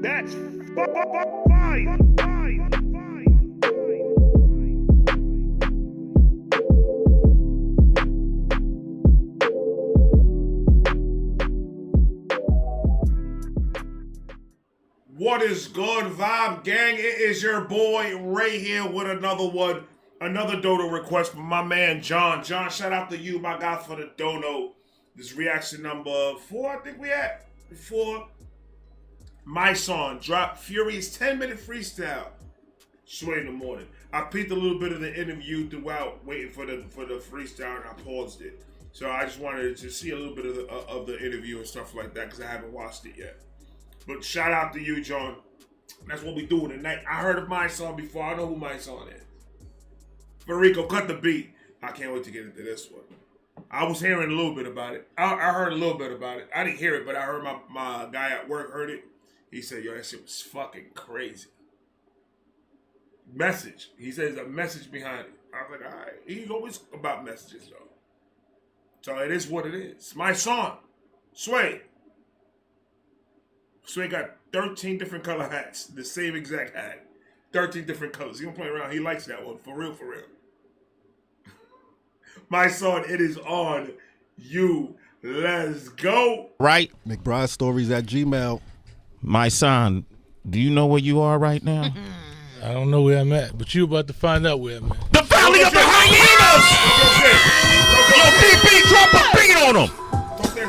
That's fire. What is good, Vibe Gang? It is your boy Ray here with another one. Another dono request from my man John. John, shout out to you, my guy, for the dono. This reaction number 4, I think we at. 4. Mysonne dropped Furious 10-minute freestyle. Sway in the morning. I peeked a little bit of the interview throughout, waiting for the freestyle, and I paused it. So I just wanted to see a little bit of the interview and stuff like that because I haven't watched it yet. But shout out to you, John. That's what we doing tonight. I heard of Mysonne before. I know who Mysonne is. Rico, cut the beat. I can't wait to get into this one. I was hearing a little bit about it. I heard a little bit about it. I didn't hear it, but I heard my guy at work heard it. He said, yo, that shit was fucking crazy. Message. He says a message behind it. I was like, all right. He's always about messages, though. So it is what it is. Mysonne. Sway. Sway got 13 different color hats. The same exact hat. 13 different colors. He don't play around. He likes that one. For real, for real. Mysonne, it is on you. Let's go. Right? McBridestories@gmail. Mysonne, do you know where you are right now? I don't know where I'm at, but you about to find out where I'm at. The Valley of the Hyenas! Yo, DB, drop a beat on him!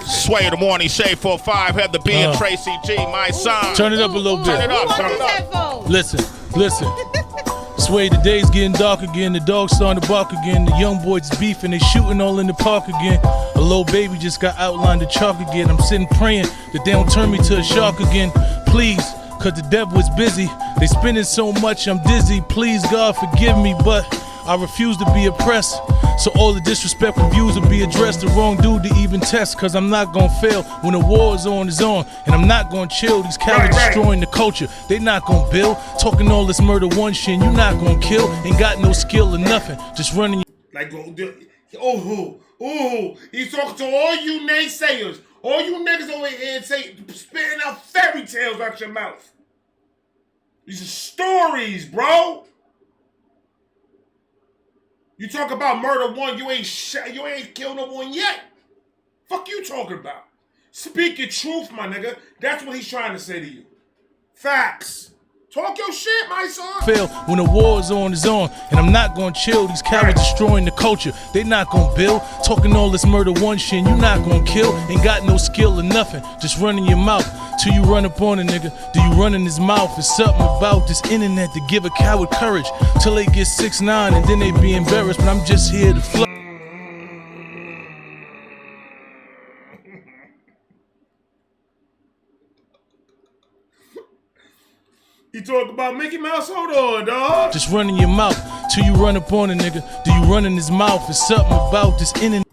Sway in the morning, Shade 45, had the B and Tracy G, Mysonne. Turn it up a little bit. Turn it up, turn it up. Listen. Sway, the day's getting dark again, the dogs starting to bark again, the young boys beefing, they shooting all in the park again. A little baby just got outlined the chalk again. I'm sitting praying that they don't turn me to a shark again. Please, cause the devil is busy. They spending so much, I'm dizzy. Please, God, forgive me, but I refuse to be oppressed. So all the disrespectful views will be addressed. The wrong dude to even test, cause I'm not gonna fail. When the war is on, and I'm not gonna chill. These cowards destroying the culture, they not gonna build. Talking all this murder one shit, you not gonna kill. Ain't got no skill or nothing, just running. Like, he's talking to all you naysayers. All you niggas over here spitting out fairy tales out your mouth. These are stories, bro. You talk about murder one, you ain't killed no one yet. Fuck you talking about? Speak your truth, my nigga. That's what he's trying to say to you. Facts. Talk your shit, Mysonne. Fail when the war is on, and I'm not gonna chill. These cowards destroying the culture, they not gonna build. Talking all this murder one shit, you not gonna kill. Ain't got no skill or nothing, just running your mouth. Till you run up on a nigga, do you run in his mouth? It's something about this internet to give a coward courage. Till they get 6'9" and then they be embarrassed. But I'm just here to flow. You talk about Mickey Mouse? Hold on, dog. Just running your mouth till you run up on a nigga. Do you run in his mouth? It's something about this internet.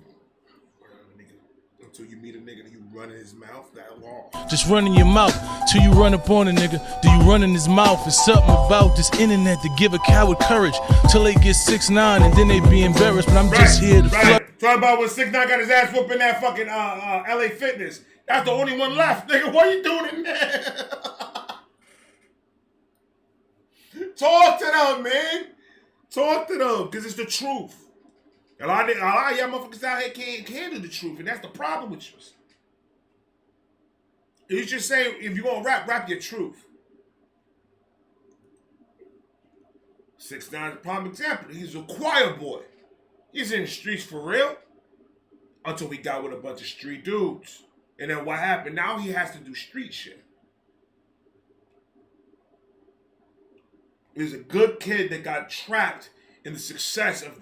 Until you meet a nigga and you run in his mouth that long. Just running your mouth till you run up on a nigga. Do you run in his mouth? It's something about this internet to give a coward courage. Till they get 6'9" and then they be embarrassed. But I'm just here to flow. Talk about when 6'9" got his ass whooping that fucking LA Fitness. That's the only one left, nigga. What are you doing in there? Talk to them, man. Talk to them, because it's the truth. A lot of y'all motherfuckers out here can't handle the truth, and that's the problem with you. You just say, if you're going to rap your truth. 6'9" is a prime example. He's a choir boy. He's in the streets for real. Until he got with a bunch of street dudes. And then what happened? Now he has to do street shit. He's a good kid that got trapped in the success of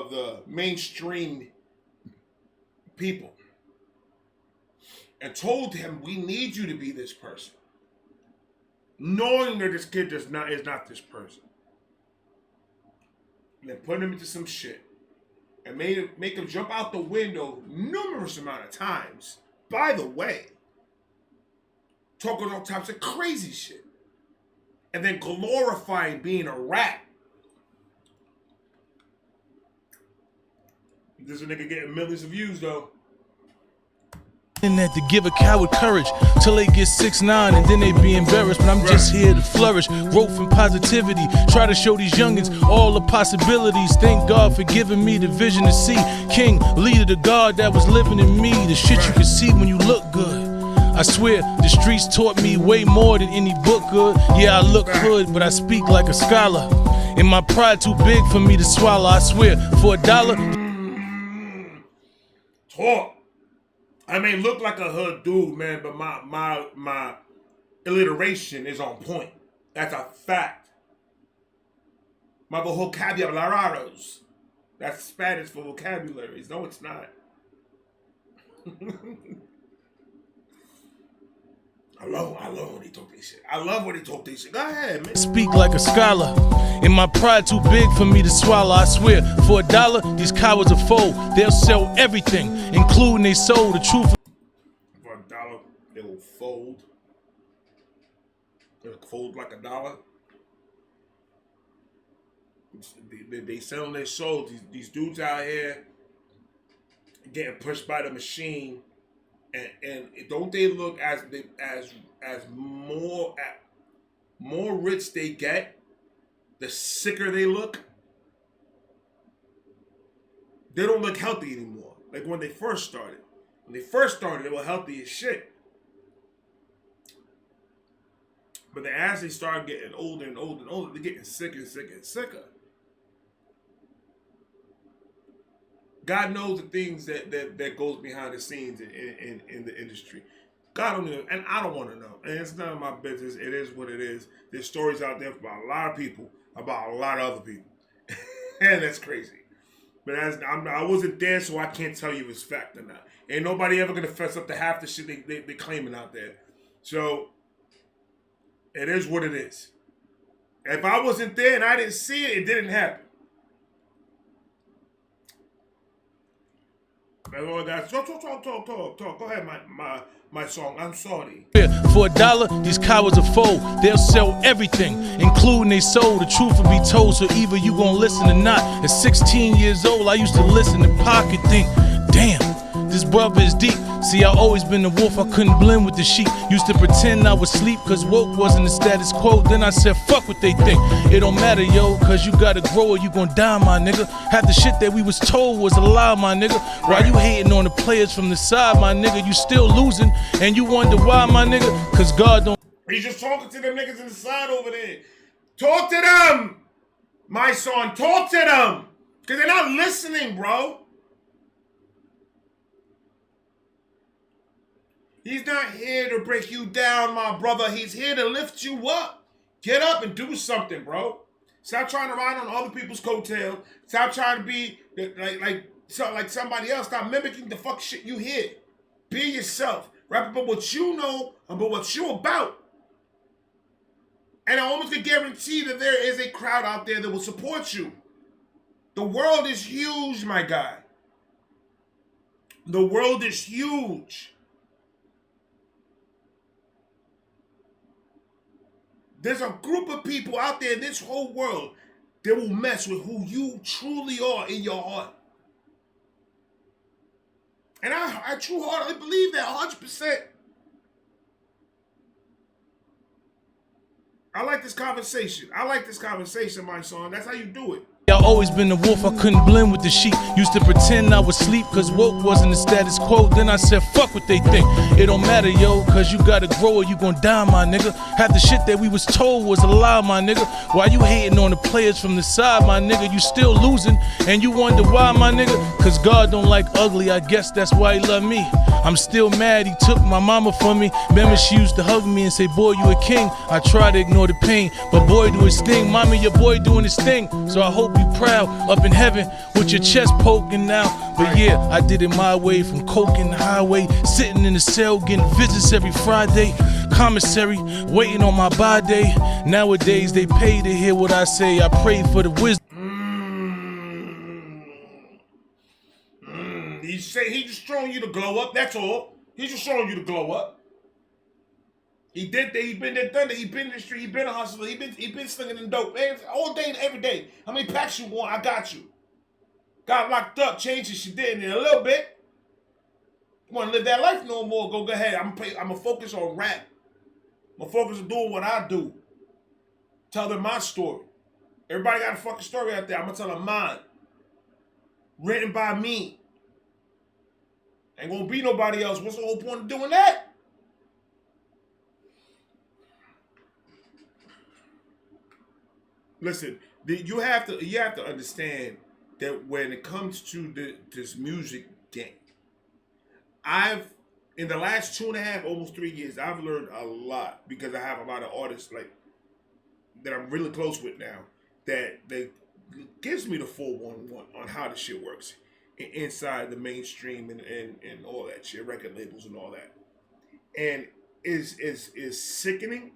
the mainstream people, and told him, "We need you to be this person," knowing that this kid is not this person. And then put him into some shit and make him jump out the window numerous amount of times. By the way, talking all types of crazy shit. And then glorifying being a rat. This nigga getting millions of views though. That to give a coward courage till they get 6'9" and then they be embarrassed. But I'm just here to flourish, growth and positivity. Try to show these youngins all the possibilities. Thank God for giving me the vision to see. King, leader, the God that was living in me. The shit you can see when you look good. I swear, the streets taught me way more than any book could. Yeah, I look hood, but I speak like a scholar. And my pride too big for me to swallow. I swear, for $1. Talk. I may look like a hood dude, man, but my alliteration is on point. That's a fact. My vocabularios. That's Spanish for vocabularies. No, it's not. I love when he talk this shit. I love when he talk this shit. Go ahead, man. Speak like a scholar. And my pride too big for me to swallow. I swear, for $1, these cowards are fold. They'll sell everything, including their soul. The truth. For $1, it will fold. It'll fold like $1. They selling their souls. These dudes out here getting pushed by the machine. And don't they look as more rich they get, the sicker they look? They don't look healthy anymore. Like when they first started. When they first started, they were healthy as shit. But then as they start getting older and older and older, they're getting sicker and sicker and sicker. God knows the things that goes behind the scenes in the industry. God don't know, and I don't want to know. And it's none of my business. It is what it is. There's stories out there about a lot of people, about a lot of other people. And that's crazy. But I wasn't there, so I can't tell you if it's fact or not. Ain't nobody ever going to fess up to half the shit they claiming out there. So, it is what it is. If I wasn't there and I didn't see it, it didn't happen. Talk. Go ahead, my song. I'm sorry. For $1, these cowards are fold. They'll sell everything, including their soul. The truth will be told, so either you gonna listen or not. At 16 years old, I used to listen to Pocket, think, damn, this brother is deep. See, I always been the wolf, I couldn't blend with the sheep. Used to pretend I was asleep, cause woke wasn't the status quo. Then I said, fuck what they think. It don't matter, yo, cause you gotta grow or you gon' die, my nigga. Half the shit that we was told was a lie, my nigga. Why you hating on the players from the side, my nigga? You still losing, and you wonder why, my nigga? Cause God don't. He's just talking to them niggas in the side over there. Talk to them, my son. Talk to them. Cause they're not listening, bro. He's not here to break you down, my brother. He's here to lift you up. Get up and do something, bro. Stop trying to ride on other people's coattails. Stop trying to be like somebody else. Stop mimicking the fuck shit you hear. Be yourself. Rap about what you know, about what you about. And I almost can guarantee that there is a crowd out there that will support you. The world is huge, my guy. The world is huge. There's a group of people out there in this whole world that will mess with who you truly are in your heart. And I true heartedly believe that 100%. I like this conversation. My son. That's how you do it. I always been the wolf, I couldn't blend with the sheep. Used to pretend I was asleep, cause woke wasn't the status quo. Then I said, fuck what they think. It don't matter, yo, cause you gotta grow or you gon' die, my nigga. Half the shit that we was told was a lie, my nigga. Why you hating on the players from the side, my nigga? You still losing, and you wonder why, my nigga? Cause God don't like ugly, I guess that's why he love me. I'm still mad he took my mama from me. Remember she used to hug me and say, boy, you a king. I try to ignore the pain, but boy do his thing. Mommy, your boy doing his thing. So I hope you proud up in heaven with your chest poking now. But yeah, I did it my way, from coke in the highway, sitting in the cell getting visits every Friday, commissary waiting on my body day. Nowadays they pay to hear what I say. I pray for the wisdom. He just showing you to glow up. That's all. He's just showing you to glow up. He did that. He been there, done that. He been in the street. He been a hustler. He been slinging in dope all day and every day. How many packs you want? I got you. Got locked up. Changed his shit in a little bit. want to live that life no more, go ahead. I'm gonna focus on rap. I'm gonna focus on doing what I do. Tell them my story. Everybody got a fucking story out there. I'm gonna tell them mine. Written by me. Ain't gonna be nobody else. What's the whole point of doing that? Listen, you have to understand that when it comes to this music game, in the last 2.5, almost 3 years, I've learned a lot because I have a lot of artists like that I'm really close with now that gives me the 411 on how the shit works inside the mainstream and all that shit, record labels and all that, and is sickening.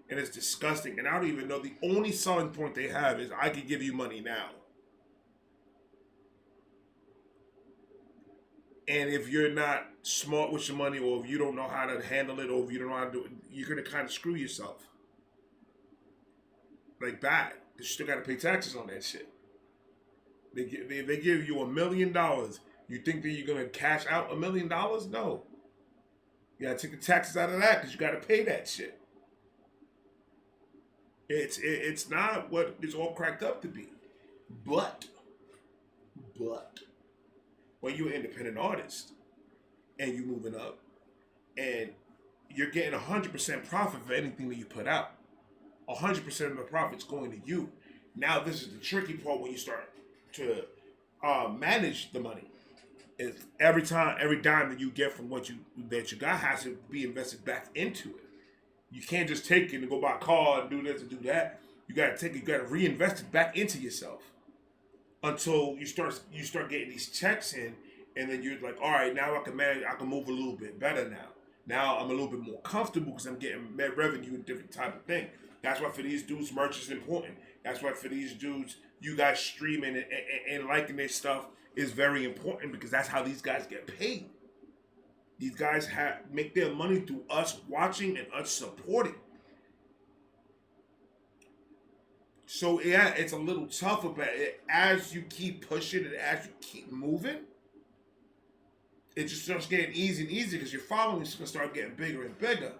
And it's disgusting. And I don't even know. The only selling point they have is I can give you money now. And if you're not smart with your money, or if you don't know how to handle it, or if you don't know how to do it, you're going to kind of screw yourself. Like bad. You still got to pay taxes on that shit. They give you $1 million. You think that you're going to cash out $1 million? No. You got to take the taxes out of that because you got to pay that shit. It's not what it's all cracked up to be. But when you're an independent artist and you're moving up and you're getting 100% profit for anything that you put out, 100% of the profit's going to you. Now this is the tricky part when you start to manage the money. Is every dime that you get from what you got has to be invested back into it. You can't just take it and go buy a car and do this and do that. You gotta reinvest it back into yourself until you start getting these checks in, and then you're like, all right, now I can manage. I can move a little bit better now. Now I'm a little bit more comfortable because I'm getting revenue and different type of thing. That's why for these dudes, merch is important. That's why for these dudes, you guys streaming and liking their stuff is very important because that's how these guys get paid. These guys make their money through us watching and us supporting. So yeah, it's a little tougher, but as you keep pushing and as you keep moving, it just starts getting easier and easier because your following is gonna start getting bigger and bigger.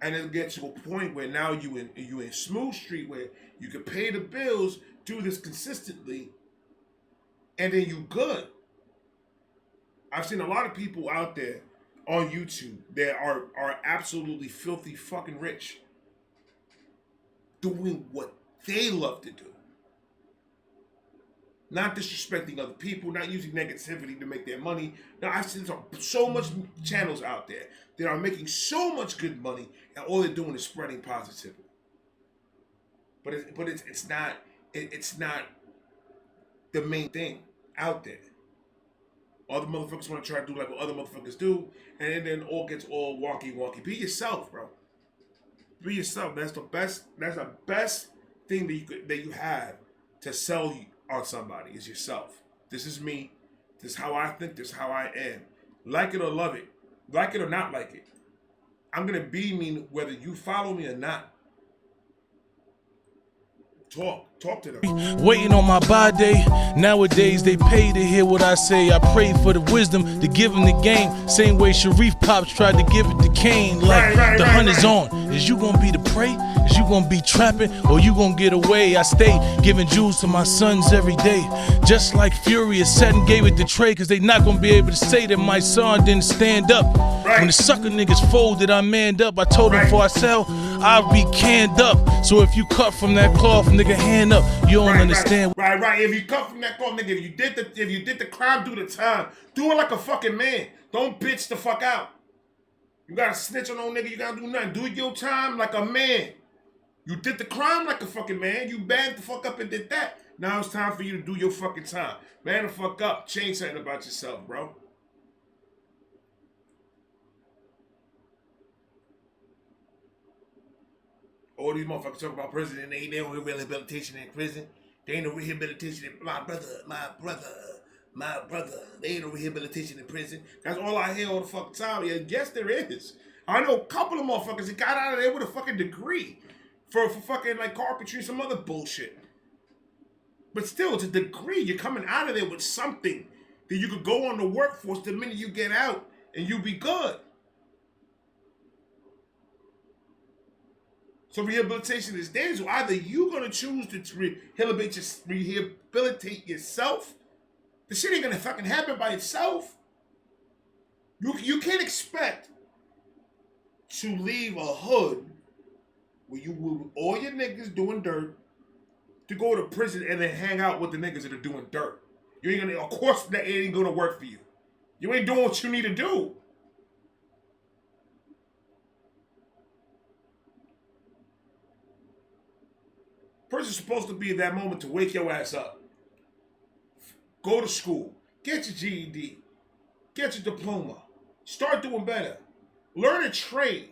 And it'll get to a point where now you in smooth street where you can pay the bills, do this consistently, and then you good. I've seen a lot of people out there on YouTube that are absolutely filthy fucking rich doing what they love to do. Not disrespecting other people, not using negativity to make their money. Now, I've seen so much channels out there that are making so much good money and all they're doing is spreading positivity. But it's not the main thing out there. Other motherfuckers want to try to do like what other motherfuckers do, and then all gets all wonky. Be yourself, bro. Be yourself. That's the best. That's the best thing that you have to sell on somebody is yourself. This is me. This is how I think. This is how I am. Like it or love it. Like it or not like it. I'm gonna be me whether you follow me or not. Talk to them. Waiting on my bye day. Nowadays they pay to hear what I say. I pray for the wisdom to give them the game. Same way Sharif Pops tried to give it to Kane. Like the hunt is on. Is you gonna be the prey? Is you gonna be trapping? Or you gonna get away? I stay giving jewels to my sons every day. Just like Furious said and gave it to Trey. Cause they not gonna be able to say that my son didn't stand up. When the sucker niggas folded, I manned up. I told them before I sell, I'll be canned up. So if you cut from that cloth, nigga, hand up. You don't understand. Right. If you cut from that cloth, nigga, if you did the crime, do the time. Do it like a fucking man. Don't bitch the fuck out. You gotta snitch on no nigga, you gotta do nothing. Do your time like a man. You did the crime like a fucking man. You bagged the fuck up and did that. Now it's time for you to do your fucking time. Man the fuck up. Change something about yourself, bro. All these motherfuckers talk about prison and they ain't no rehabilitation in prison. They ain't no rehabilitation in my brother. They ain't no rehabilitation in prison. That's all I hear all the fucking time. Yeah, yes, there is. I know a couple of motherfuckers that got out of there with a fucking degree for fucking like carpentry, some other bullshit. But still, it's a degree. You're coming out of there with something then you could go on the workforce the minute you get out and you be good. So rehabilitation is dangerous. Either you're going to choose to rehabilitate yourself. The shit ain't going to fucking happen by itself. You can't expect to leave a hood where you with all your niggas doing dirt to go to prison and then hang out with the niggas that are doing dirt. You ain't gonna, of course that ain't gonna work for you. You ain't doing what you need to do. Prison's supposed to be that moment to wake your ass up. Go to school. Get your GED. Get your diploma. Start doing better. Learn a trade.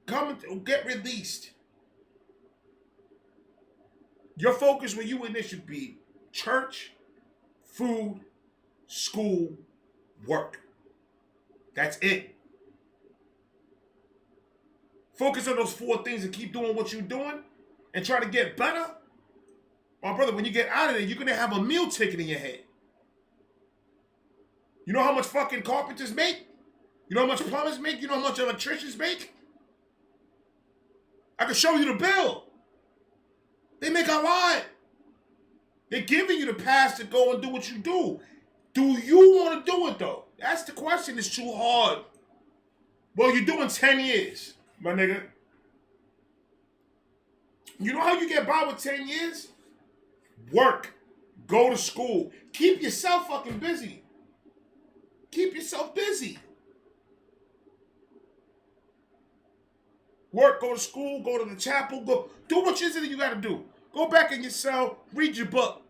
Come and get released. Your focus when you in this should be church, food, school, work. That's it. Focus on those 4 things and keep doing what you're doing and try to get better. My brother, when you get out of there, you're going to have a meal ticket in your head. You know how much fucking carpenters make? You know how much plumbers make? You know how much electricians make? I can show you the bill. They make a lot. They're giving you the pass to go and do what you do. Do you want to do it, though? That's the question. It's too hard. Well, you're doing 10 years, my nigga. You know how you get by with 10 years? Work. Go to school. Keep yourself fucking busy. Keep yourself busy. Work, go to school, go to the chapel, go do what you gotta do. Go back in your cell, read your book.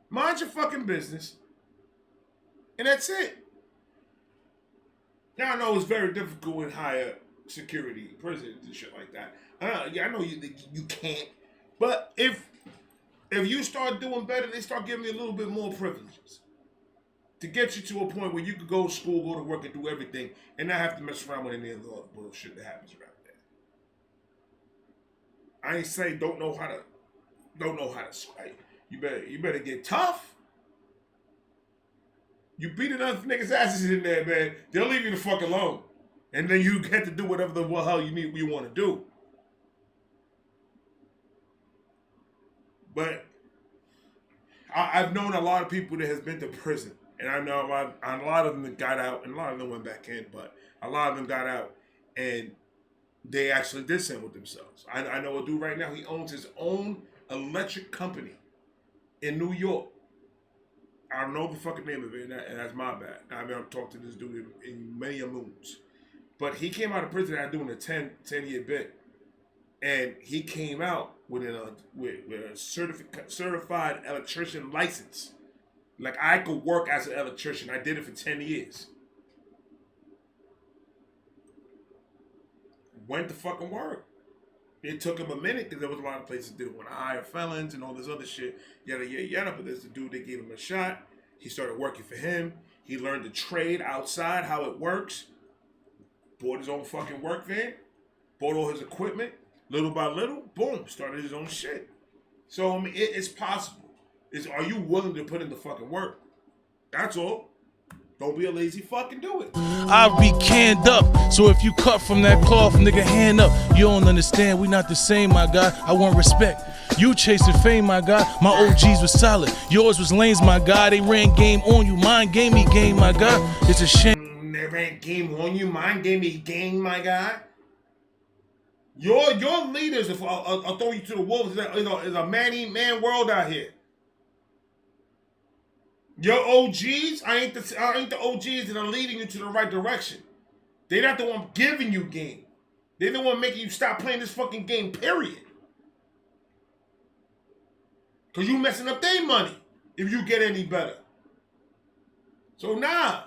Mind your fucking business. And that's it. Now I know it's very difficult in higher security prisons and shit like that. I know you can't. But if you start doing better, they start giving you a little bit more privileges. To get you to a point where you could go to school, go to work, and do everything, and not have to mess around with any of the bullshit that happens around there. I ain't saying don't know how to fight. You better get tough. You beat enough niggas' asses in there, man. They'll leave you the fuck alone, and then you get to do whatever the hell you want to do. But I've known a lot of people that has been to prison. And I know a lot of them got out, and a lot of them went back in, but a lot of them got out, and they actually did something with themselves. I know a dude right now, he owns his own electric company in New York. I don't know the fucking name of it, and that's my bad. I mean, I've talked to this dude in many a moons. But he came out of prison after doing a 10-year bit, and he came out with a certified electrician license. Like, I could work as an electrician. I did it for 10 years. Went to fucking work. It took him a minute because there was a lot of places that didn't want to hire felons and all this other shit. Yada, yada, yada. But there's the dude that gave him a shot. He started working for him. He learned the trade outside, how it works. Bought his own fucking work van. Bought all his equipment. Little by little, boom, started his own shit. So, I mean, it's possible. Are you willing to put in the fucking work? That's all. Don't be a lazy fucking do it. I'll be canned up. So if you cut from that cloth, nigga, hand up. You don't understand, we not the same, my guy. I want respect. You chasing fame, my guy. My OGs was solid. Yours was lanes, my guy. They ran game on you. Mine gave me game, my guy. It's a shame. They ran game on you. Mine gave me game, my guy. Your leaders, if I'll throw you to the wolves, is a man world out here. Your OGs, I ain't the OGs that are leading you to the right direction. They're not the one giving you game. They're the one making you stop playing this fucking game, period. Because you messing up their money if you get any better. So nah.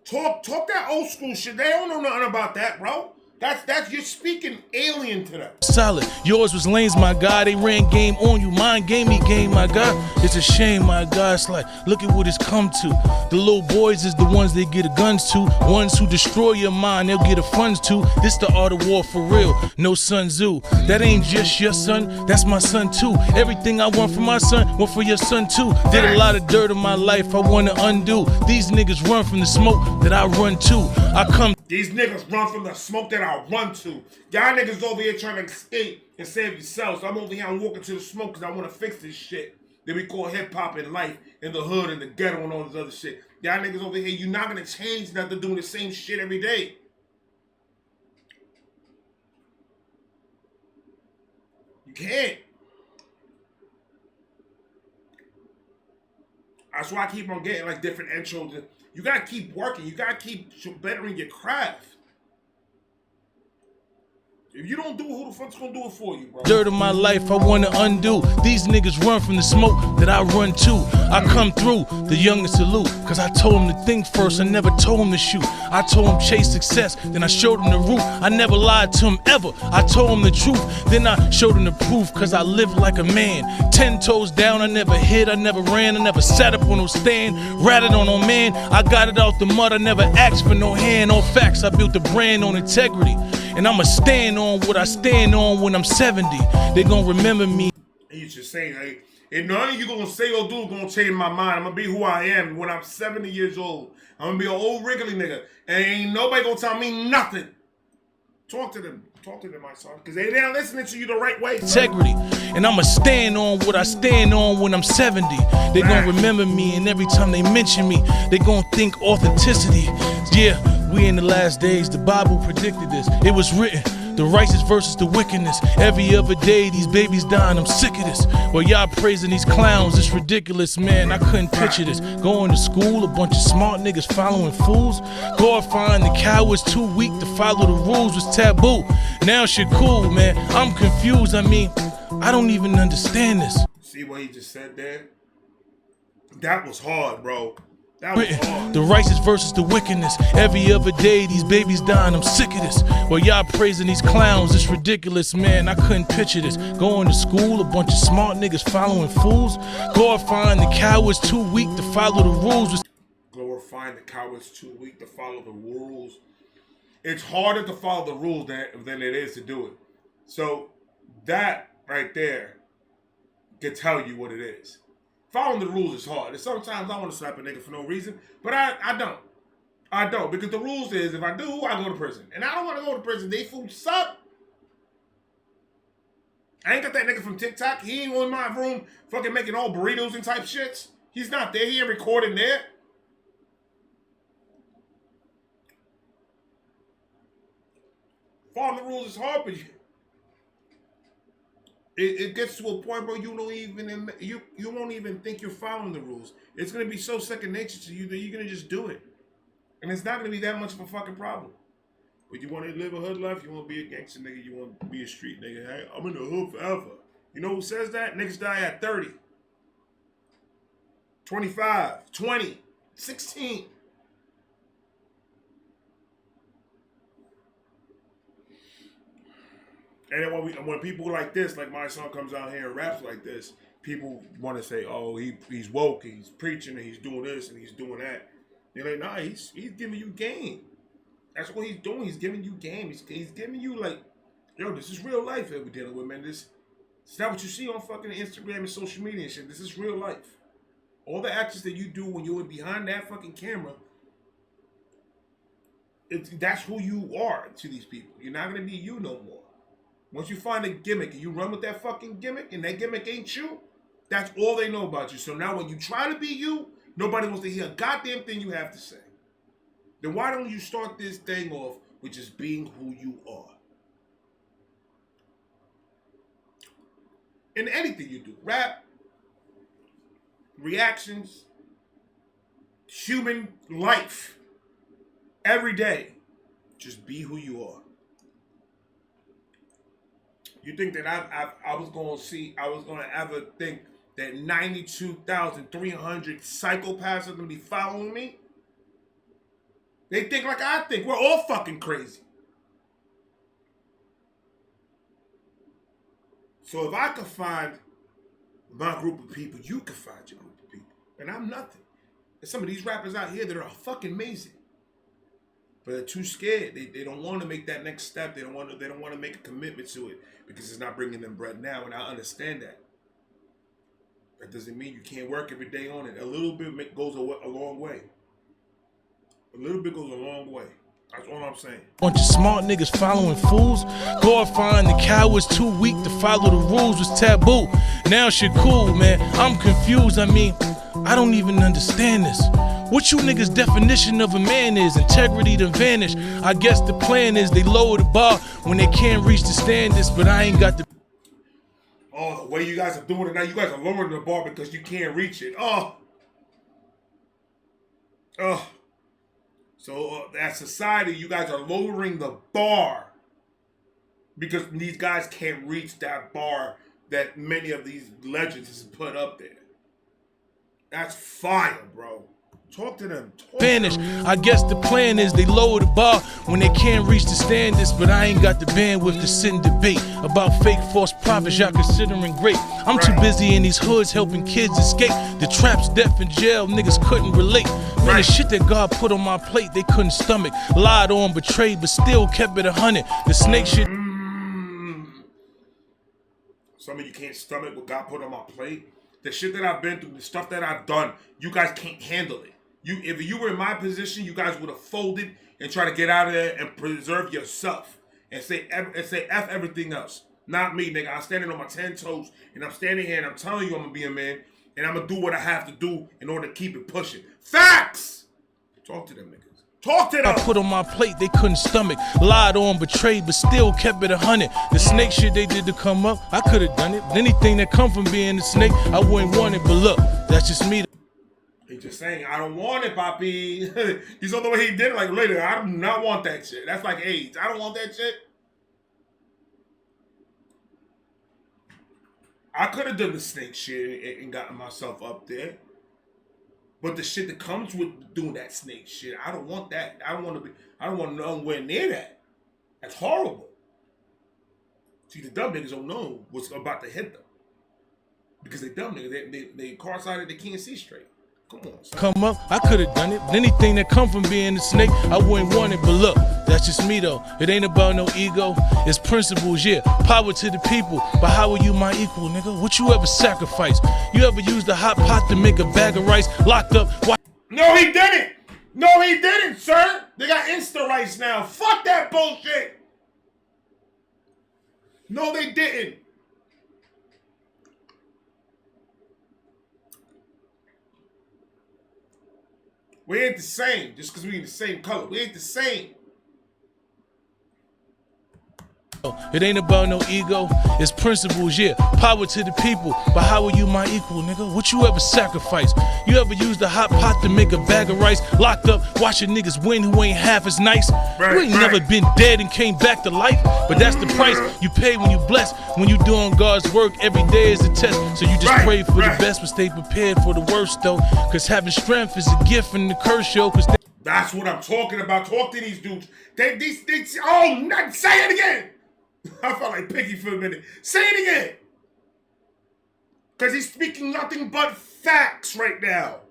Talk that old school shit. They don't know nothing about that, bro. That's you're speaking alien to them. Solid. Yours was lanes, my God. They ran game on you. Mine gave me game, my God. It's a shame, my God. It's like, look at what it's come to. The little boys is the ones they get the guns to. Ones who destroy your mind, they'll get the funds to. This the art of war for real. No Sun Tzu. That ain't just your son, that's my son too. Everything I want for my son, want for your son too. Did a lot of dirt in my life, I wanna undo. These niggas run from the smoke that I run to. I come. These niggas run from the smoke that I run to. Y'all niggas over here trying to escape and save yourselves. I'm over here, I'm walking to the smoke because I want to fix this shit that we call hip-hop and life in the hood and the ghetto and all this other shit. Y'all niggas over here, you're not going to change nothing doing the same shit every day. You can't. That's why I keep on getting like different intros. You gotta keep working. You gotta keep bettering your craft. If you don't do it, who the fuck's gonna do it for you, bro? Dirt in my life, I wanna undo. These niggas run from the smoke that I run to. I come through, the youngest salute. Cause I told him to think first, I never told him to shoot. I told him chase success, then I showed him the route. I never lied to him ever, I told him the truth. Then I showed him the proof, cause I live like a man. 10 toes down, I never hid, I never ran, I never sat up on no stand. Ratted on no man, I got it out the mud, I never asked for no hand. On facts, I built the brand on integrity. And I'ma stand on what I stand on when I'm 70. They gon' remember me. And you just saying, hey, and none of you gonna say or do gonna change my mind. I'm gonna be who I am when I'm 70 years old. I'm gonna be an old wriggly nigga. And ain't nobody gonna tell me nothing. Talk to them, my son. Cause they not listening to you the right way. Integrity. And I'ma stand on what I stand on when I'm 70. They gon' remember me, and every time they mention me, they gon' think authenticity. Yeah. We in the last days, the Bible predicted this. It was written, the righteous versus the wickedness. Every other day, these babies dying, I'm sick of this. Well, y'all praising these clowns, it's ridiculous, man. I couldn't picture this. Going to school, a bunch of smart niggas following fools. Glorifying the cowards too weak to follow the rules was taboo. Now shit cool, man. I'm confused, I mean, I don't even understand this. See what he just said there? That was hard, bro. That was hard. The righteous versus the wickedness. Every other day, these babies dying, I'm sick of this. Well, y'all praising these clowns, it's ridiculous, man. I couldn't picture this. Going to school, a bunch of smart niggas following fools. Glorifying the cowards too weak to follow the rules. Glorifying the cowards too weak to follow the rules. It's harder to follow the rules than it is to do it. So that right there can tell you what it is. Following the rules is hard. And sometimes I want to slap a nigga for no reason, but I don't. I don't. Because the rules is, if I do, I go to prison. And I don't want to go to prison. They food suck. I ain't got that nigga from TikTok. He ain't in my room fucking making all burritos and type shits. He's not there. He ain't recording there. Following the rules is hard, but it gets to a point, bro, you won't even think you're following the rules. It's gonna be so second nature to you that you're gonna just do it. And it's not gonna be that much of a fucking problem. But you wanna live a hood life, you wanna be a gangster nigga, you wanna be a street nigga. Hey, I'm in the hood forever. You know who says that? Niggas die at 30, 25, 20, 16. And then when people like this, like my son comes out here and raps like this, people want to say, oh, he's woke, he's preaching, and he's doing this, and he's doing that. They're like, nah, he's giving you game. That's what he's doing. He's giving you game. He's giving you, like, yo, this is real life that we're dealing with, man. This is not what you see on fucking Instagram and social media and shit. This is real life. All the actions that you do when you're behind that fucking camera, that's who you are to these people. You're not going to be you no more. Once you find a gimmick and you run with that fucking gimmick and that gimmick ain't you, that's all they know about you. So now when you try to be you, nobody wants to hear a goddamn thing you have to say. Then why don't you start this thing off with just being who you are? In anything you do, rap, reactions, human life, every day, just be who you are. You think that I was going to ever think that 92,300 psychopaths are going to be following me? They think like I think. We're all fucking crazy. So if I could find my group of people, you can find your group of people. And I'm nothing. There's some of these rappers out here that are fucking amazing. But they're too scared. They don't want to make that next step. They don't want to make a commitment to it because it's not bringing them bread now. And I understand that. That doesn't mean you can't work every day on it. A little bit goes a long way. A little bit goes a long way. That's all I'm saying. Bunch of smart niggas following fools. Glorifying the cowards too weak to follow the rules was taboo. Now shit cool, man. I'm confused. I mean, I don't even understand this. What you niggas' definition of a man is? Integrity to vanish. I guess the plan is they lower the bar when they can't reach the standards, but I ain't got the... Oh, the way you guys are doing it now, you guys are lowering the bar because you can't reach it. So as society, you guys are lowering the bar because these guys can't reach that bar that many of these legends has put up there. That's fire, bro. Talk to them. Vanish. I guess the plan is they lower the bar when they can't reach the standards, but I ain't got the bandwidth to sit and debate about fake false prophets y'all considering great. I'm too busy in these hoods helping kids escape the traps, death, and jail. Niggas couldn't relate. Man, the shit that God put on my plate, they couldn't stomach. Lied on, betrayed, but still kept it 100. The snake shit. Some of you can't stomach what God put on my plate. The shit that I've been through, the stuff that I've done, you guys can't handle it. If you were in my position, you guys would have folded and tried to get out of there and preserve yourself and say F everything else. Not me, nigga. I'm standing on my 10 toes and I'm standing here and I'm telling you I'm gonna be a man and I'm gonna do what I have to do in order to keep it pushing. Facts! Talk to them niggas. Talk to them! I put on my plate, they couldn't stomach. Lied on, betrayed, but still kept it 100. The snake shit they did to come up, I could have done it. But anything that come from being a snake, I wouldn't want it. But look, that's just me. He's just saying, I don't want it, Papi. You saw the way he did it, like, later, I do not want that shit. That's like AIDS. I don't want that shit. I could have done the snake shit and gotten myself up there. But the shit that comes with doing that snake shit, I don't want that. I don't want nowhere near that. That's horrible. See, the dumb niggas don't know what's about to hit them. Because they dumb niggas. They car-sided, they can't see straight. Come on, son. Come up, I could have done it. But anything that come from being a snake, I wouldn't want it. But look, that's just me though. It ain't about no ego. It's principles, yeah. Power to the people. But how are you my equal, nigga? What you ever sacrifice? You ever used a hot pot to make a bag of rice? Locked up. Why? No, he didn't. No, he didn't, sir. They got Insta rice now. Fuck that bullshit. No, they didn't. We ain't the same just because we ain't the same color. We ain't the same. It ain't about no ego, it's principles, yeah. Power to the people, but how are you my equal, nigga? What you ever sacrifice? You ever used a hot pot to make a bag of rice? Locked up, watching niggas win who ain't half as nice. You ain't never been dead and came back to life, but that's the price you pay when you blessed. When you doing God's work, every day is a test. So you just pray for the best, but stay prepared for the worst, though. Cause having strength is a gift and a curse, yo. That's what I'm talking about. Talk to these dudes. They say it again. I felt like Piggy for a minute. Say it again. Because he's speaking nothing but facts right now.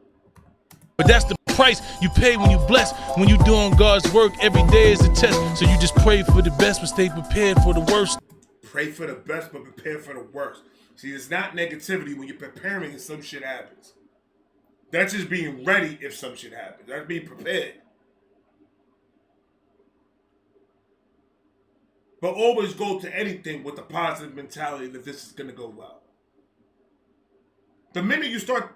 But that's the price you pay when you bless. When you doing God's work, every day is a test. So you just pray for the best, but stay prepared for the worst. Pray for the best, but prepare for the worst. See, it's not negativity when you're preparing and some shit happens. That's just being ready if some shit happens. That's being prepared. But always go to anything with a positive mentality that this is going to go well. The minute you start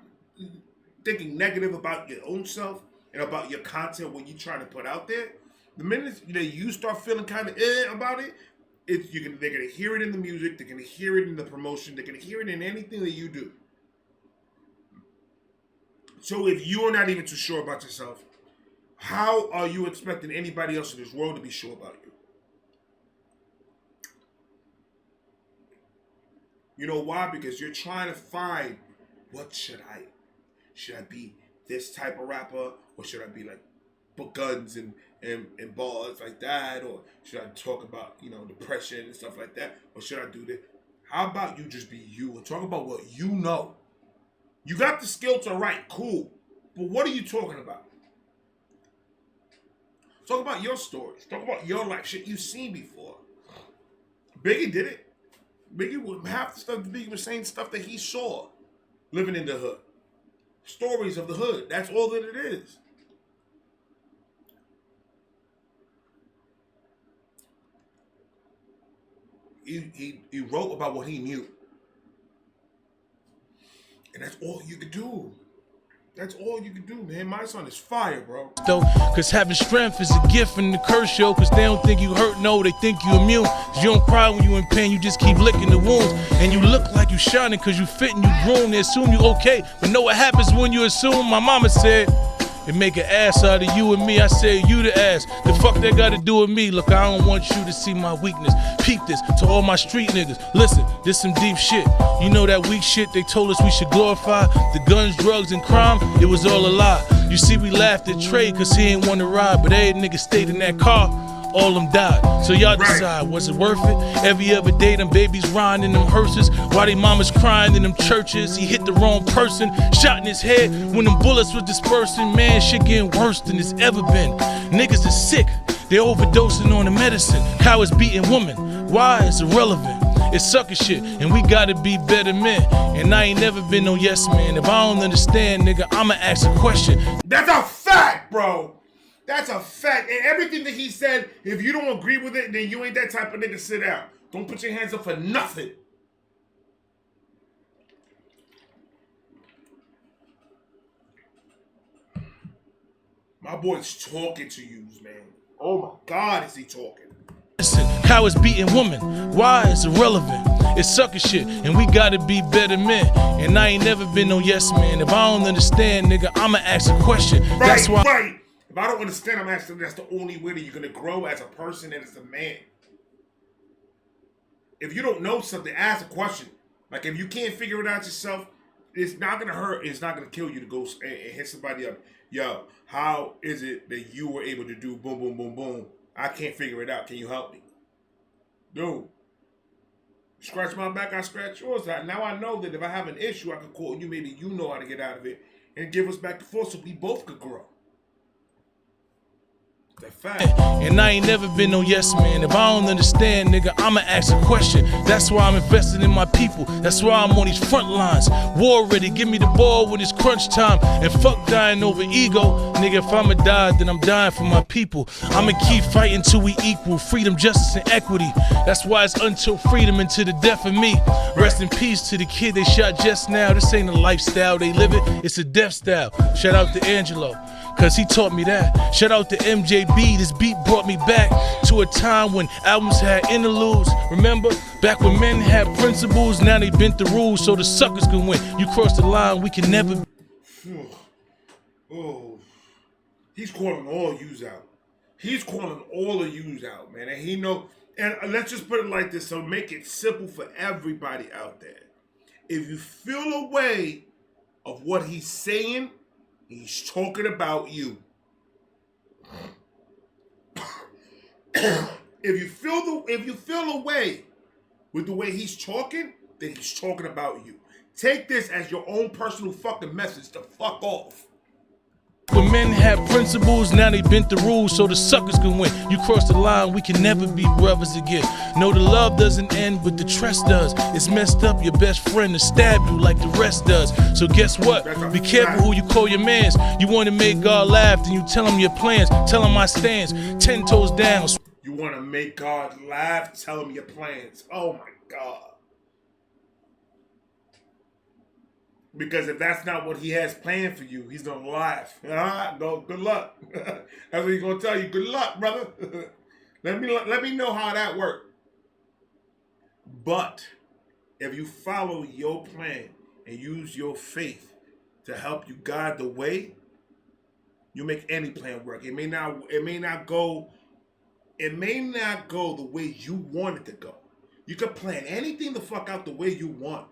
thinking negative about your own self and about your content, what you're trying to put out there, the minute you start feeling kind of about it, they're going to hear it in the music, they're going to hear it in the promotion, they're going to hear it in anything that you do. So if you're not even too sure about yourself, how are you expecting anybody else in this world to be sure about you? You know why? Because you're trying to find, what should I? Should I be this type of rapper? Or should I be like guns and bars like that? Or should I talk about, depression and stuff like that? Or should I do this? How about you just be you and talk about what you know? You got the skill to write, cool. But what are you talking about? Talk about your stories. Talk about your life, shit you've seen before. Biggie did it. Biggie, half the stuff Biggie was saying, stuff that he saw living in the hood. Stories of the hood. That's all that it is. He wrote about what he knew. And that's all you could do. That's all you can do, man. My son is fire, bro. Though, cause having strength is a gift and a curse, yo. Cause they don't think you hurt, no, they think you immune. Cause you don't cry when you in pain, you just keep licking the wounds. And you look like you shining cause you fit and you grown. They assume you okay, but know what happens when you assume. My mama said, it make an ass out of you and me. I say you the ass. The fuck that got to do with me? Look, I don't want you to see my weakness. Peep this to all my street niggas. Listen, this some deep shit. You know that weak shit they told us we should glorify? The guns, drugs, and crime, it was all a lie. You see, we laughed at Trey cause he ain't want to ride, but every nigga stayed in that car. All them died. So y'all decide, was it worth it? Every other day them babies riding in them hearses while they mamas crying in them churches. He hit the wrong person, shot in his head when them bullets was dispersing. Man, shit getting worse than it's ever been. Niggas is sick, they overdosing on the medicine. Cowards beating women, why? It's irrelevant. It's sucker shit, and we gotta be better men. And I ain't never been no yes man. If I don't understand, nigga, I'ma ask a question. That's a fact, bro. That's a fact. And everything that he said, if you don't agree with it, then you ain't that type of nigga. Sit down. Don't put your hands up for nothing. My boy's talking to you, man. Oh my God, is he talking? Listen, cowards beating women. Why? It's irrelevant. It's sucker shit, and we gotta be better men. And I ain't never been no yes man. If I don't understand, nigga, I'ma ask a question. Right, that's why. Right. If I don't understand, I'm asking. That's the only way that you're gonna grow as a person and as a man. If you don't know something, ask a question. Like if you can't figure it out yourself, it's not gonna hurt. It's not gonna kill you to go and hit somebody up. Yo, how is it that you were able to do boom, boom, boom, boom? I can't figure it out. Can you help me? Dude, scratch my back, I scratch yours. Now I know that if I have an issue, I can call you. Maybe you know how to get out of it and give us back the force so we both could grow. And I ain't never been no yes man. If I don't understand, nigga, I'ma ask a question. That's why I'm invested in my people. That's why I'm on these front lines. War ready, give me the ball when it's crunch time. And fuck dying over ego. Nigga, if I'ma die, then I'm dying for my people. I'ma keep fighting till we equal. Freedom, justice, and equity. That's why it's until freedom and to the death of me. Rest in peace to the kid they shot just now. This ain't a lifestyle they live it, it's a death style. Shout out to Angelo, cause he taught me that. Shout out to MJB, this beat brought me back to a time when albums had interludes. Remember, back when men had principles, now they bent the rules so the suckers can win. You cross the line, we can never. Oh, he's calling all yous out. He's calling all of yous out, man. And he know, and let's just put it like this, so make it simple for everybody out there. If you feel a way of what he's saying, he's talking about you. If you feel a way with the way he's talking, then he's talking about you. Take this as your own personal fucking message to fuck off. When men have principles, now they bent the rules so the suckers can win. You cross the line, we can never be brothers again. No, the love doesn't end, but the trust does. It's messed up your best friend to stab you like the rest does. So guess what? Be careful who you call your mans. You want to make God laugh, then you tell him your plans. Tell him my stance, 10 toes down. You want to make God laugh? Tell him your plans. Oh my God. Because if that's not what he has planned for you, he's going to laugh. Go, good luck. That's what he's going to tell you. Good luck, brother. Let me know how that worked. But if you follow your plan and use your faith to help you guide the way, you make any plan work. It may not go the way you want it to go. You can plan anything the fuck out the way you want.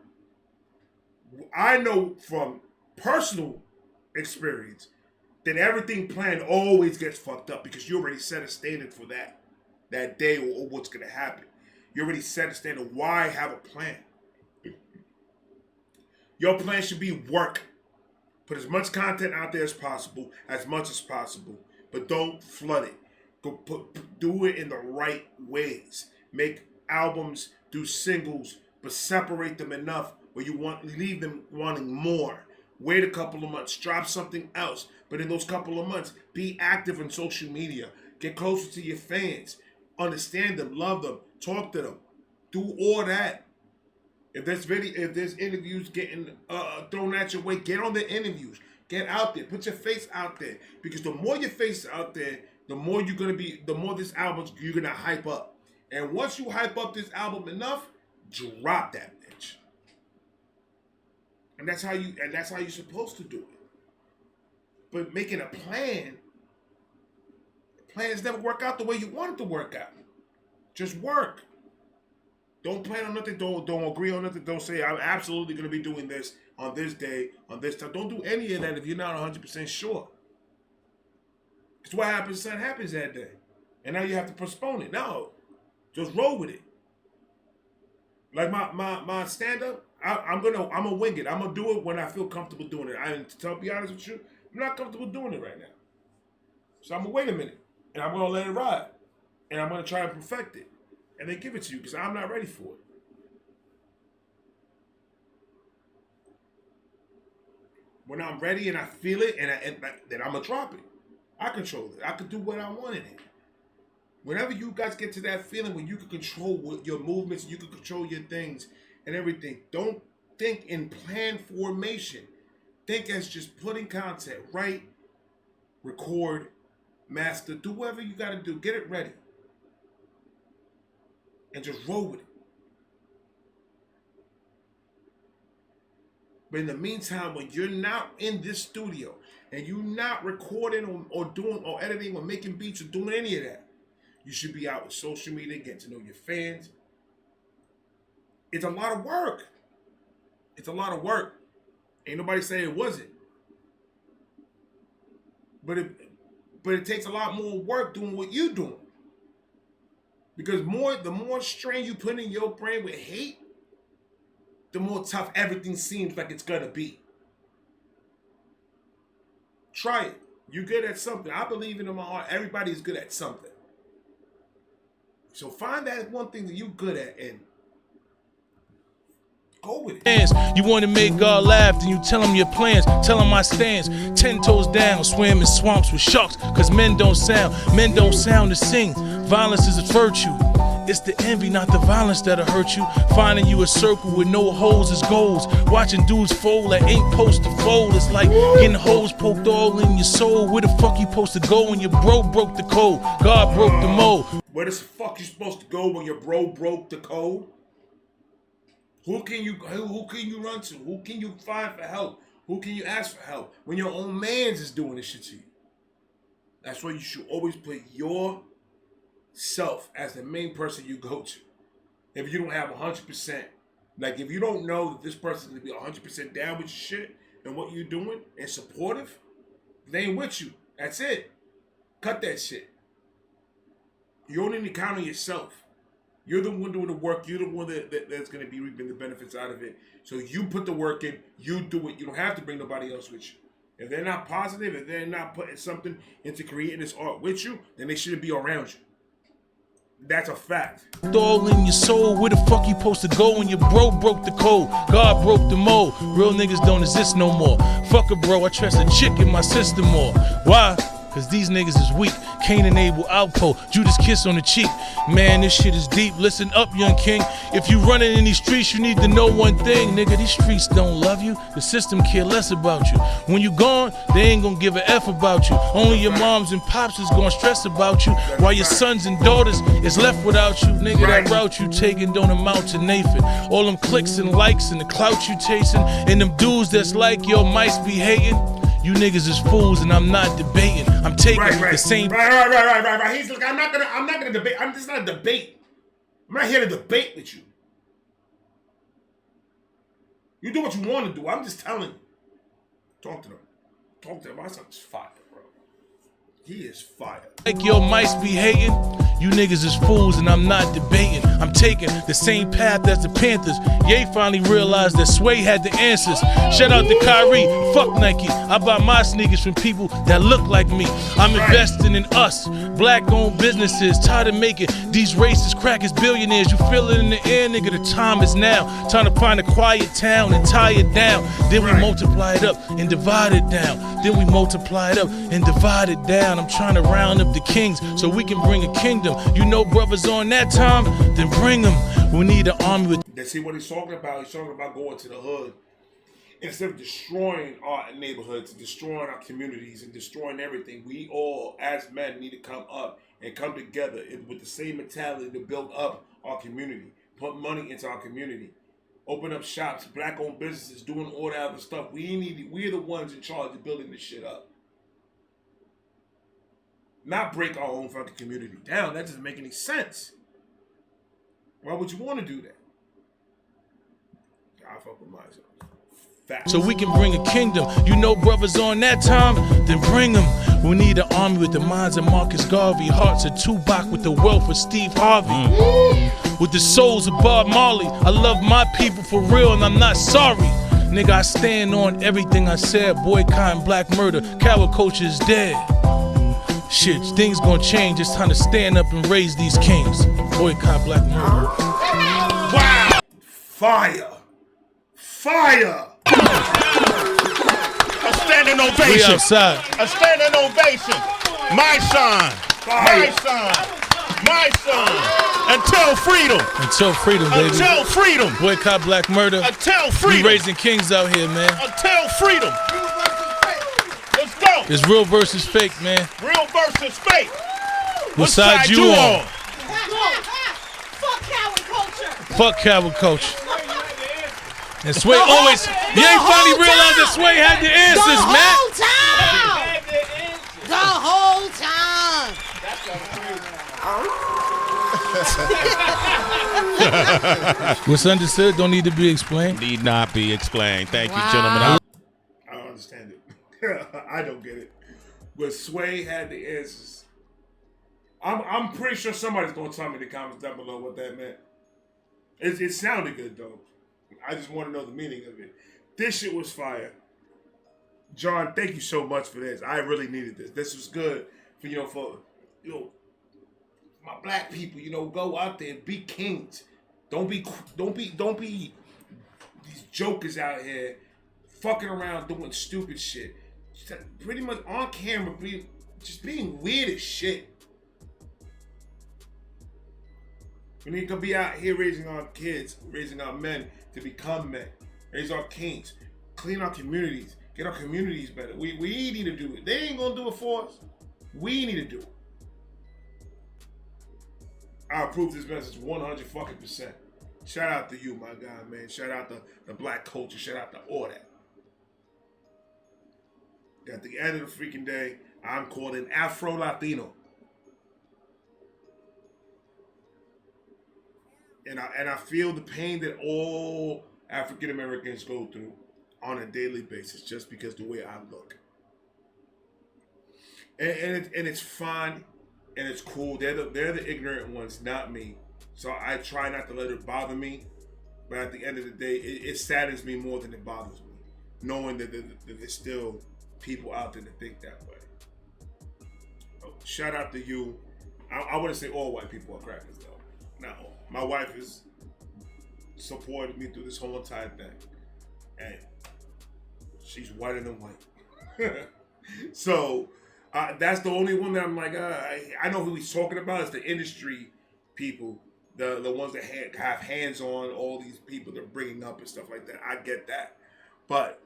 I know from personal experience that everything planned always gets fucked up because you already set a standard for that day or what's going to happen. You already set a standard. Why have a plan? Your plan should be work. Put as much content out there as possible, but don't flood it. Do it in the right ways. Make albums, do singles, but separate them enough where leave them wanting more. Wait a couple of months, drop something else. But in those couple of months, be active on social media. Get closer to your fans. Understand them, love them, talk to them. Do all that. If there's interviews getting thrown at your way, get on the interviews. Get out there. Put your face out there. Because the more your face is out there, the more this album you're gonna hype up. And once you hype up this album enough, drop that bitch. And that's how you're supposed to do it. But making a plan, plans never work out the way you want it to work out. Just work. Don't plan on nothing. Don't agree on nothing. Don't say I'm absolutely going to be doing this on this day, on this time. Don't do any of that if you're not 100% sure. Because what happens that day, and now you have to postpone it. No, just roll with it. Like my stand up, I'm gonna wing it. I'm gonna do it when I feel comfortable doing it. To be honest with you, I'm not comfortable doing it right now. So I'm gonna wait a minute, and I'm gonna let it ride, and I'm gonna try and perfect it. And then give it to you because I'm not ready for it. When I'm ready and I feel it, then I'm going to drop it. I control it. I can do what I want in it. Whenever you guys get to that feeling when you can control your movements, you can control your things and everything, don't think in plan formation. Think as just putting content, write, record, master, do whatever you got to do. Get it ready. And just roll with it. But in the meantime, when you're not in this studio and you're not recording or doing or editing or making beats or doing any of that, you should be out with social media, getting to know your fans. It's a lot of work. It's a lot of work. Ain't nobody saying it wasn't. But it takes a lot more work doing what you're doing. Because the more strain you put in your brain with hate, the more tough everything seems like it's gonna be. Try it. You're good at something. I believe in my heart. Everybody's good at something. So find that one thing that you're good at and go with it. You want to make God laugh, then you tell him your plans. Tell him my stance. 10 toes down, swim in swamps with sharks. Cause men don't sound to sing. Violence is a virtue. It's the envy, not the violence that'll hurt you. Finding you a circle with no holes is goals. Watching dudes fold that ain't supposed to fold. It's like getting holes poked all in your soul. Where the fuck you supposed to go when your bro broke the code? God broke the mold. Where the fuck you supposed to go when your bro broke the code? Who can you run to? Who can you find for help? Who can you ask for help when your own man's is doing this shit to you? That's why you should always put yourself as the main person you go to. If you don't have 100%, like if you don't know that this person's gonna be 100% down with your shit and what you're doing and supportive, they ain't with you. That's it. Cut that shit. You only need to count on yourself. You're the one doing the work. You're the one that's going to be reaping the benefits out of it. So you put the work in. You do it. You don't have to bring nobody else with you. If they're not positive, if they're not putting something into creating this art with you, then they shouldn't be around you. That's a fact. All in your soul, where the fuck you supposed to go when your bro broke the code? God broke the mold. Real niggas don't exist no more. Fuck a bro, I trust a chick in my system more. Why? Cause these niggas is weak. Cain and Abel outpost. Judas kiss on the cheek. Man, this shit is deep. Listen up, young king. If you running in these streets, you need to know one thing. Nigga, these streets don't love you. The system care less about you. When you gone, they ain't gonna give a F about you. Only your moms and pops is gonna stress about you. While your sons and daughters is left without you. Nigga, that route you taking don't amount to Nathan. All them clicks and likes and the clout you chasing. And them dudes that's like your mice be hating. You niggas is fools and I'm not debating. I'm taking the same. Right. He's like, I'm not gonna debate. This is not a debate. I'm not here to debate with you. You do what you want to do. I'm just telling you. Talk to them. My son's fire, bro. He is fire. Like your mice be hating. You niggas is fools and I'm not debating. I'm taking the same path as the Panthers. Ye finally realized that Sway had the answers. Shout out to Kyrie, fuck Nike. I buy my sneakers from people that look like me. I'm investing in us, black-owned businesses. Tired of making these racist crackers billionaires. You feel it in the air, nigga, the time is now. Time to find a quiet town and tie it down. Then we multiply it up and divide it down. Then we multiply it up and divide it down. I'm trying to round up the kings so we can bring a kingdom. You know brothers on that time, then bring them. We need an army with... See what he's talking about? He's talking about going to the hood. Instead of destroying our neighborhoods, destroying our communities, and destroying everything, we all, as men, need to come up and come together with the same mentality to build up our community. Put money into our community. Open up shops, black-owned businesses, doing all that other stuff. We're the ones in charge of building this shit up. Not break our own fucking community down. That doesn't make any sense. Why would you want to do that? I fuck with myself. Facts. So we can bring a kingdom. You know brothers on that time, then bring them. We need an army with the minds of Marcus Garvey, hearts of Tupac with the wealth of Steve Harvey. With the souls of Bob Marley. I love my people for real and I'm not sorry. Nigga, I stand on everything I said. Boycotting black murder. Coward culture is dead. Shit, things gonna change. It's time to stand up and raise these kings. Boycott black murder. Wow! Fire! Fire! A standing ovation. We outside. A standing ovation. Mysonne. Mysonne. Until freedom. Until freedom, baby. Until freedom. Boycott black murder. Until freedom. We raising kings out here, man. Until freedom. Let's go. It's real versus fake, man. Real versus fake. What side you on? Fuck coward culture. Fuck coward culture. And Sway always, you ain't finally realized that Sway had the answers, man. The whole time. What's understood don't need to be explained. Need not be explained. Thank you, Wow. gentlemen. I don't understand it. I don't get it. But Sway had the answers. I'm pretty sure somebody's gonna tell me in the comments down below what that meant. It sounded good though. I just want to know the meaning of it. This shit was fire. John, thank you so much for this. I really needed this. This was good for my black people. Go out there and be kings. Don't be these jokers out here fucking around doing stupid shit. Pretty much on camera, just being weird as shit. We need to be out here raising our kids, raising our men to become men, raise our kings, clean our communities, get our communities better. We need to do it. They ain't gonna do it for us. We need to do it. I approve this message 100%. Shout out to you, my guy, man. Shout out to the black culture. Shout out to all that. At the end of the freaking day, I'm called an Afro-Latino. And I feel the pain that all African Americans go through on a daily basis just because the way I look. And it's fine and it's cool. They're the ignorant ones, not me. So I try not to let it bother me. But at the end of the day, it saddens me more than it bothers me, knowing that there's still people out there that think that way. So, shout out to you. I wouldn't say all white people are crackers though. Not all. My wife has supported me through this whole entire thing. And she's whiter than white. So that's the only one that I'm like, I know who he's talking about. It's the industry people, the ones that have hands on all these people they're bringing up and stuff like that. I get that. But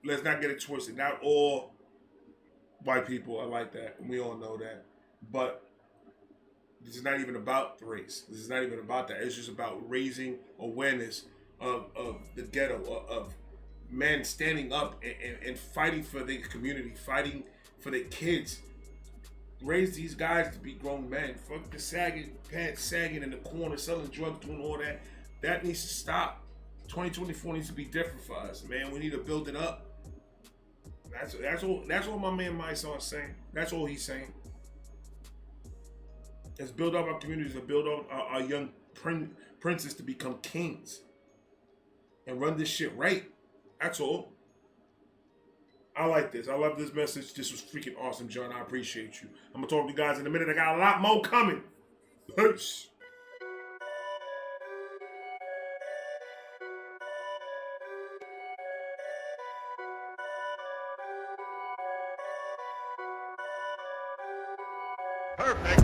let's not get it twisted. Not all white people are like that. And we all know that. But this is not even about race. This is not even about that. It's just about raising awareness of the ghetto, of men standing up and fighting for their community, fighting for their kids. Raise these guys to be grown men. Fuck the sagging, pants sagging in the corner, selling drugs, doing all that. That needs to stop. 2024 needs to be different for us, man. We need to build it up. That's all my man Mysonne is saying. That's all he's saying. Let's build up our communities. Let's build up our young princes to become kings and run this shit right. That's all. I like this. I love this message. This was freaking awesome, John. I appreciate you. I'm going to talk to you guys in a minute. I got a lot more coming. Peace. Perfect.